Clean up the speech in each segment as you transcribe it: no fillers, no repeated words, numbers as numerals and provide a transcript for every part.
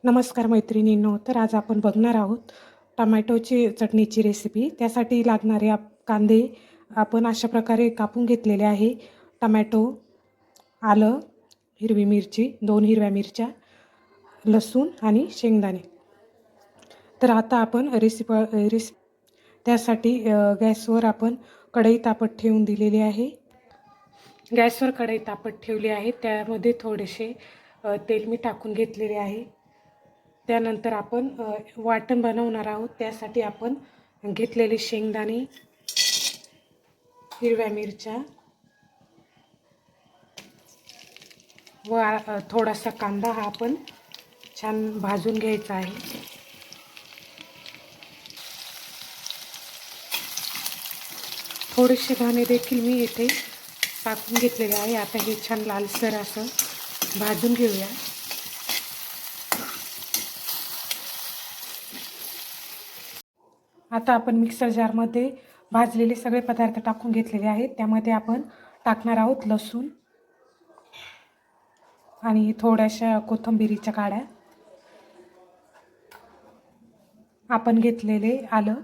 नमस्कार मैत्रिणींनो. तर आज आपण बघणार आहोत टमॅटोची चटणीची रेसिपी. त्यासाठी लागणारे कांदे आपण अशा प्रकारे कापून घेतलेले आहे. टमॅटो, आलं, हिरवी मिरची, 2 हिरव्या मिरच्या, लसूण आणि शेंगदाणे. तर आता आपण रेसिपी त्यासाठी गॅसवर आपण कढई तापत ठेवून दिलेली आहे. गॅसवर कढई तापत ठेवली आहे. त्यामध्ये थोडेसे तेल मी टाकून घेतलेले आहे. त्यानंतर आपण वाटण बनवणार आहोत. त्यासाठी आपण घेतलेले शेंगदाणे, हिरव्या मिरच्या व थोडासा कांदा हा आपण छान भाजून घ्यायचा आहे. थोडेसे दाणे देखील मी इथे टाकून घेतलेले आहे. आता हे छान लालसर असं भाजून घेऊया. आता आपण मिक्सर जारमध्ये भाजलेले सगळे पदार्थ टाकून घेतलेले आहेत. त्यामध्ये आपण टाकणार आहोत लसूण आणि थोड्याशा कोथिंबीरीच्या काड्या, आपण घेतलेले आलं.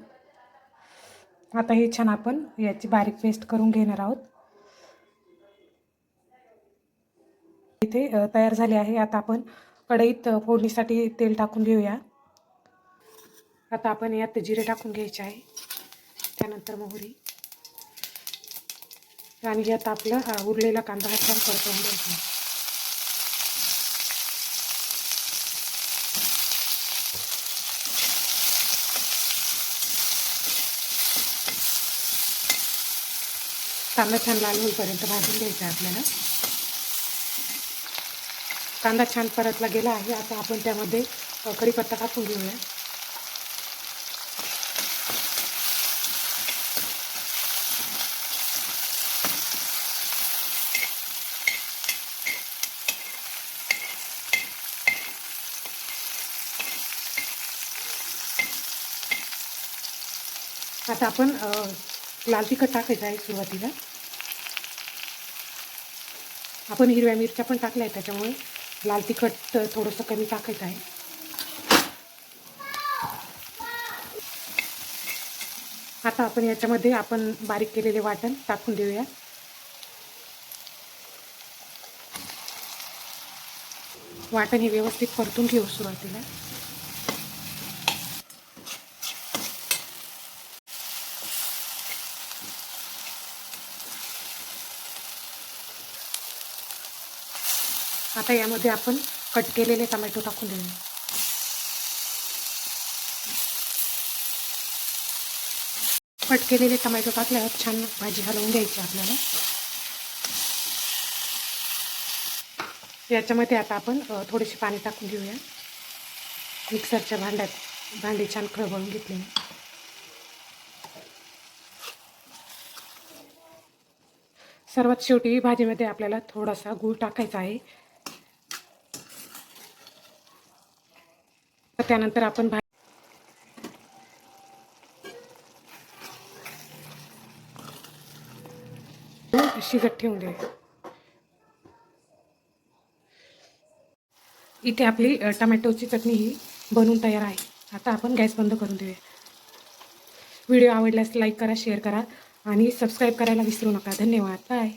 आता हे छान आपण याची बारीक पेस्ट करून घेणार आहोत. इथे तयार झाले आहे. आता आपण कढईत फोडणीसाठी तेल टाकून घेऊया. आता आपण यात जिरे टाकून घ्यायचे आहे. त्यानंतर मोहरी आणि यात आपला उरलेला कांदा हा छान परतवून घ्यायचा. कांदा छान लाल होईपर्यंत भाजून घ्यायचा आपल्याला. कांदा छान परतला गेला आहे. आता आपण त्यामध्ये कढीपत्ता टाकून घेऊया. आता आपण लाल तिखट टाकायचं आहे सुरुवातीला. आपण हिरव्या मिरच्या पण टाकल्या आहेत, त्याच्यामुळे लाल तिखट थोडंसं कमी टाकायचं आहे. आता आपण याच्यामध्ये आपण बारीक केलेले वाटण टाकून देऊया. वाटण हे व्यवस्थित परतून घेऊ सुरुवातीला. आता यामध्ये आपण कट केलेले टोमॅटो टाकून देऊया. कट केलेले टोमॅटो टाकल्यावर छान भाजी हलवून घ्यायची आपल्याला. याच्यामध्ये आता आपण थोडेसे पाणी टाकून घेऊया. मिक्सरच्या भांडी छान खळबळून घेतले. सर्वात शेवटी भाजीमध्ये आपल्याला थोडासा गूळ टाकायचा आहे. त्यानंतर आपण शिजत ठेवून देऊया. इथे आपली टमॅटोची चटणी ही बनवून तयार आहे. आता आपण गॅस बंद करून देऊया. व्हिडिओ आवडल्यास लाईक करा, शेअर करा आणि सबस्क्राईब करायला विसरू नका. धन्यवाद. बाय.